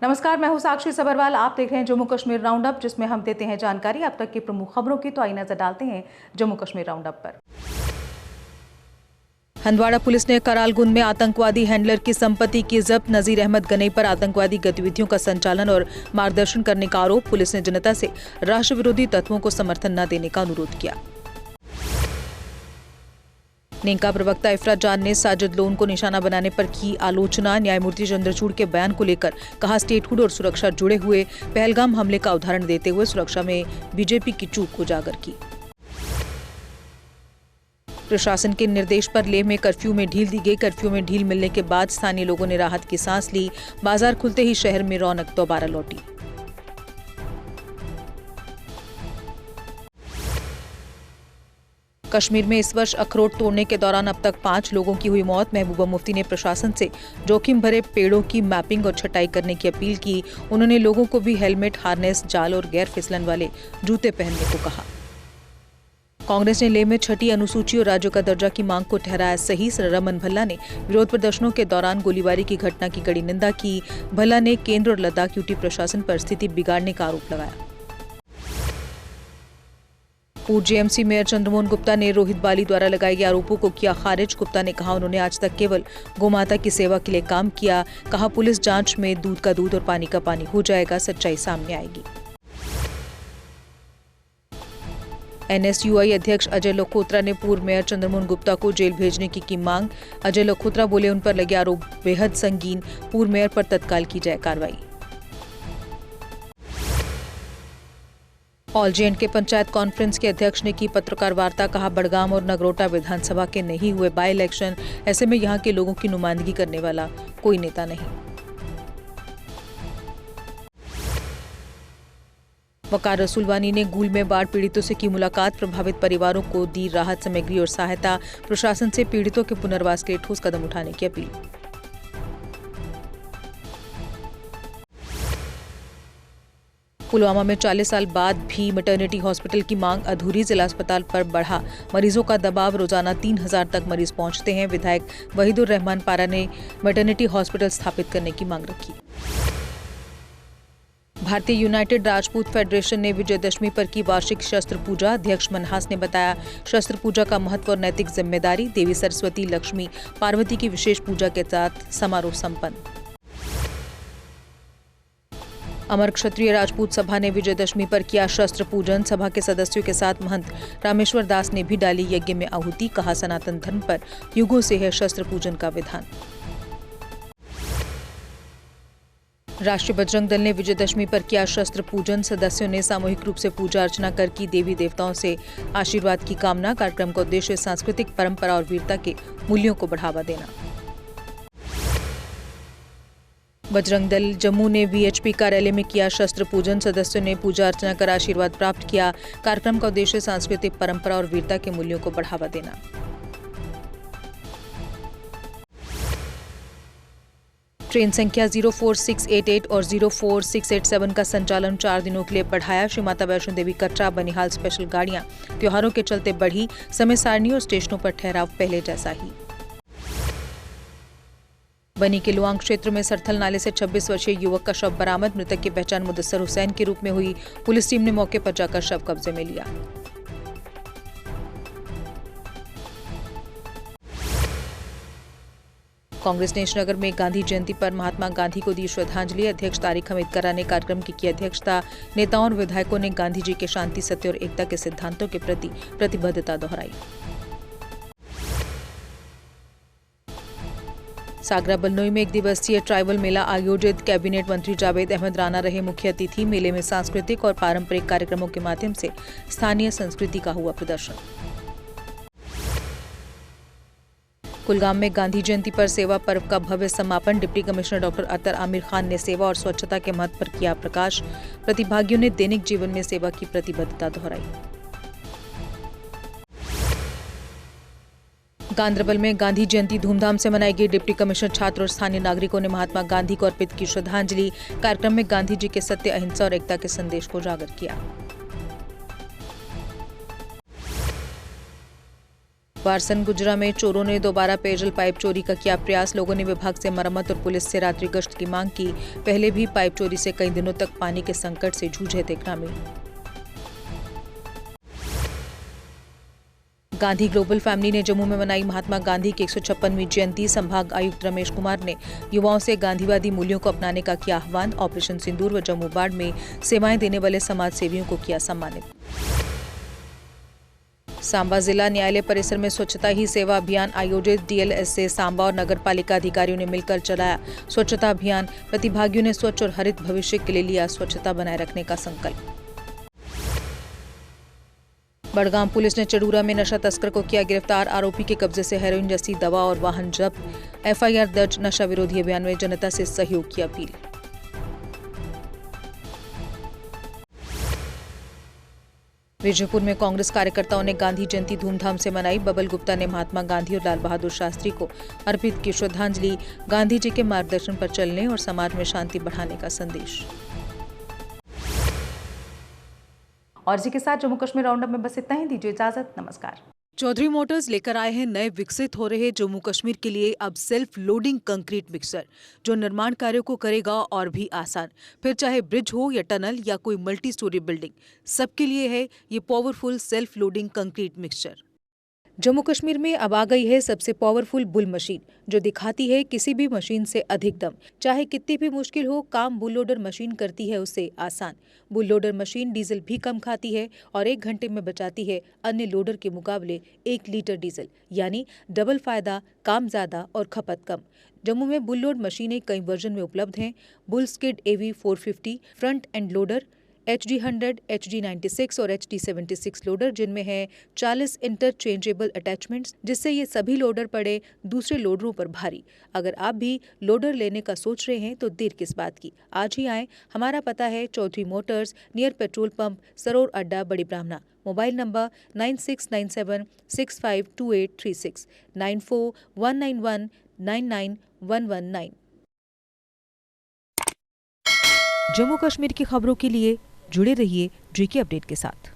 नमस्कार, मैं हूं साक्षी सबरवाल। आप देख रहे हैं जम्मू कश्मीर राउंड अप, जिसमें हम देते हैं जानकारी अब तक की प्रमुख खबरों की। तो आई नजर डालते हैं जम्मू कश्मीर राउंड अप पर। हंदवाड़ा पुलिस ने करालगुंद में आतंकवादी हैंडलर की संपत्ति की जब्त। नजीर अहमद गनई पर आतंकवादी गतिविधियों का संचालन और मार्गदर्शन करने का आरोप। पुलिस ने जनता से राष्ट्र विरोधी तत्वों को समर्थन न देने का अनुरोध किया। नेका प्रवक्ता इफरात जान ने साजिद लोन को निशाना बनाने पर की आलोचना। न्यायमूर्ति चंद्रचूड़ के बयान को लेकर कहा, स्टेटहुड और सुरक्षा जुड़े हुए। पहलगाम हमले का उदाहरण देते हुए सुरक्षा में बीजेपी की चूक उजागर की। प्रशासन के निर्देश पर लेह में कर्फ्यू में ढील दी गई। कर्फ्यू में ढील मिलने के बाद स्थानीय लोगों ने राहत की सांस ली। बाजार खुलते ही शहर में रौनक दोबारा लौटी। कश्मीर में इस वर्ष अखरोट तोड़ने के दौरान अब तक 5 लोगों की हुई मौत। महबूबा मुफ्ती ने प्रशासन से जोखिम भरे पेड़ों की मैपिंग और छटाई करने की अपील की। उन्होंने लोगों को भी हेलमेट, हार्नेस, जाल और गैर फिसलन वाले जूते पहनने को कहा। कांग्रेस ने लेह में छठी अनुसूची और राज्यों का दर्जा की मांग को ठहराया सही। रमन भल्ला ने विरोध प्रदर्शनों के दौरान गोलीबारी की घटना की कड़ी निंदा की। भल्ला ने केंद्र और लद्दाख यूटी प्रशासन पर स्थिति बिगाड़ने का आरोप लगाया। पूर्व जेएमसी मेयर चंद्रमोहन गुप्ता ने रोहित बाली द्वारा लगाए गए आरोपों को किया खारिज। गुप्ता ने कहा, उन्होंने आज तक केवल गोमाता की सेवा के लिए काम किया। कहा, पुलिस जांच में दूध का दूध और पानी का पानी हो जाएगा, सच्चाई सामने आएगी। एनएसयूआई अध्यक्ष अजय लखोत्रा ने पूर्व मेयर चंद्रमोहन गुप्ता को जेल भेजने की मांग। अजय लखोत्रा बोले, उन पर लगे आरोप बेहद संगीन। पूर्व मेयर पर तत्काल की जाए कार्रवाई। ऑल जे एंड के पंचायत कॉन्फ्रेंस के अध्यक्ष ने की पत्रकार वार्ता। कहा, बड़गाम और नगरोटा विधानसभा के नहीं हुए बाय इलेक्शन, ऐसे में यहां के लोगों की नुमाइंदगी करने वाला कोई नेता नहीं। वकार रसूलवानी ने गूल में बाढ़ पीड़ितों से की मुलाकात। प्रभावित परिवारों को दी राहत सामग्री और सहायता। प्रशासन से पीड़ितों के पुनर्वास के लिए ठोस कदम उठाने की अपील। पुलवामा में 40 साल बाद भी मैटरनिटी हॉस्पिटल की मांग अधूरी। जिला अस्पताल पर बढ़ा मरीजों का दबाव। रोजाना 3000 तक मरीज पहुंचते हैं। विधायक वहीदुर रहमान पारा ने मैटरनिटी हॉस्पिटल स्थापित करने की मांग रखी। भारतीय यूनाइटेड राजपूत फेडरेशन ने विजयदशमी पर की वार्षिक शस्त्र पूजा। अध्यक्ष मनहास ने बताया, शस्त्र पूजा का महत्व और नैतिक जिम्मेदारी। देवी सरस्वती, लक्ष्मी, पार्वती की विशेष पूजा के साथ समारोह संपन्न। अमर क्षत्रिय राजपूत सभा ने विजयदशमी पर किया शस्त्र पूजन। सभा के सदस्यों के साथ महंत रामेश्वर दास ने भी डाली यज्ञ में आहुति। कहा, सनातन धर्म पर युगों से है शस्त्र पूजन का विधान। राष्ट्रीय बजरंग दल ने विजयदशमी पर किया शस्त्र पूजन। सदस्यों ने सामूहिक रूप से पूजा अर्चना कर की देवी देवताओं से आशीर्वाद की कामना। कार्यक्रम का उद्देश्य सांस्कृतिक परंपरा और वीरता के मूल्यों को बढ़ावा देना। बजरंग दल जम्मू ने वीएचपी कार्यालय में किया शस्त्र पूजन। सदस्यों ने पूजा अर्चना कर आशीर्वाद प्राप्त किया। कार्यक्रम का उद्देश्य सांस्कृतिक परंपरा और वीरता के मूल्यों को बढ़ावा देना। ट्रेन संख्या 04688 और 04687 का संचालन 4 दिनों के लिए बढ़ाया। श्री माता वैष्णो देवी कटरा बनिहाल स्पेशल गाड़ियां त्योहारों के चलते बढ़ी। समय सारणी और स्टेशनों पर ठहराव पहले जैसा ही। बनी के लुआंग क्षेत्र में सरथल नाले से 26 वर्षीय युवक का शव बरामद। मृतक की पहचान मुदस्सर हुसैन के रूप में हुई। पुलिस टीम ने मौके पर जाकर शव कब्जे में लिया। कांग्रेस ने श्रीनगर में गांधी जयंती पर महात्मा गांधी को दी श्रद्धांजलि। अध्यक्ष तारिक हमीद करा ने कार्यक्रम की अध्यक्षता। नेताओं और विधायकों ने गांधी जी के शांति, सत्य और एकता के सिद्धांतों के प्रति प्रतिबद्धता दोहराई। सागरा बलनोई में 1 दिवसीय ट्राइबल मेला आयोजित। कैबिनेट मंत्री जावेद अहमद राणा रहे मुख्य अतिथि। मेले में सांस्कृतिक और पारंपरिक कार्यक्रमों के माध्यम से स्थानीय संस्कृति का हुआ प्रदर्शन। कुलगाम में गांधी जयंती पर सेवा पर्व का भव्य समापन। डिप्टी कमिश्नर डॉक्टर अतर आमिर खान ने सेवा और स्वच्छता के महत्व पर किया प्रकाश। प्रतिभागियों ने दैनिक जीवन में सेवा की प्रतिबद्धता दोहराई। गांदरबल में गांधी जयंती धूमधाम से मनाई गई। डिप्टी कमिश्नर, छात्र और स्थानीय नागरिकों ने महात्मा गांधी को अर्पित की श्रद्धांजलि। कार्यक्रम में गांधी जी के सत्य, अहिंसा और एकता के संदेश को उजागर किया। वारसन गुजरा में चोरों ने दोबारा पेयजल पाइप चोरी का किया प्रयास। लोगों ने विभाग से मरम्मत और पुलिस से रात्रि गश्त की मांग की। पहले भी पाइप चोरी से कई दिनों तक पानी के संकट से जूझे थे ग्रामीण। गांधी ग्लोबल फैमिली ने जम्मू में मनाई महात्मा गांधी की 156वीं जयंती। संभाग आयुक्त रमेश कुमार ने युवाओं से गांधीवादी मूल्यों को अपनाने का किया आह्वान। ऑपरेशन सिंदूर व जम्मू बाढ़ में सेवाएं देने वाले समाज सेवियों को किया सम्मानित। सांबा जिला न्यायालय परिसर में स्वच्छता ही सेवा अभियान आयोजित। डीएलएसए सांबा और नगर पालिका अधिकारियों ने मिलकर चलाया स्वच्छता अभियान। प्रतिभागियों ने स्वच्छ और हरित भविष्य के लिए लिया स्वच्छता बनाए रखने का संकल्प। बड़गाम पुलिस ने चडूरा में नशा तस्कर को किया गिरफ्तार। आरोपी के कब्जे से हेरोइन जैसी दवा और वाहन जब्त। एफआईआर दर्ज। नशा विरोधी अभियान में जनता से सहयोग की अपील। विजयपुर में कांग्रेस कार्यकर्ताओं ने गांधी जयंती धूमधाम से मनाई। बबल गुप्ता ने महात्मा गांधी और लाल बहादुर शास्त्री को अर्पित की श्रद्धांजलि। गांधी जी के मार्गदर्शन पर चलने और समाज में शांति बढ़ाने का संदेश। और इसी के साथ जम्मू कश्मीर राउंडअप में बस इतना ही। दीजिए इजाजत। नमस्कार। चौधरी मोटर्स लेकर आए हैं नए विकसित हो रहे जम्मू कश्मीर के लिए अब सेल्फ लोडिंग कंक्रीट मिक्सर, जो निर्माण कार्यों को करेगा और भी आसान। फिर चाहे ब्रिज हो या टनल या कोई मल्टी स्टोरी बिल्डिंग, सबके लिए है ये powerful self loading concrete mixture. Jammu Kashmir में अब आ गई है सबसे पावरफुल बुल मशीन, जो दिखाती है किसी भी मशीन से अधिक दम। चाहे कितनी भी मुश्किल हो, काम बुल लोडर मशीन करती है उसे आसान। बुल लोडर मशीन डीजल भी कम खाती है और 1 घंटे में बचाती है अन्य लोडर के मुकाबले 1 लीटर डीजल, यानी डबल फायदा, काम ज्यादा और खपत कम। जम्मू में बुल लोड मशीनें कई वर्जन में उपलब्ध हैं। Bull skid AV 450 front end loader, HD 100, HD 96 और HD 76 लोडर, जिनमें है 40 इंटरचेंजेबल अटैचमेंट्स, जिससे ये सभी लोडर पड़े दूसरे लोडरों पर भारी। अगर आप भी लोडर लेने का सोच रहे हैं तो देर किस बात की, आज ही आएं। हमारा पता है Chaudhary motors, near petrol pump, Saror Adda, Bari ब्राह्मणा। Mobile number 9697652836 9419199119। जम्मू कश्मीर की खबरों के लिए जुड़े रहिए GK अपडेट के साथ।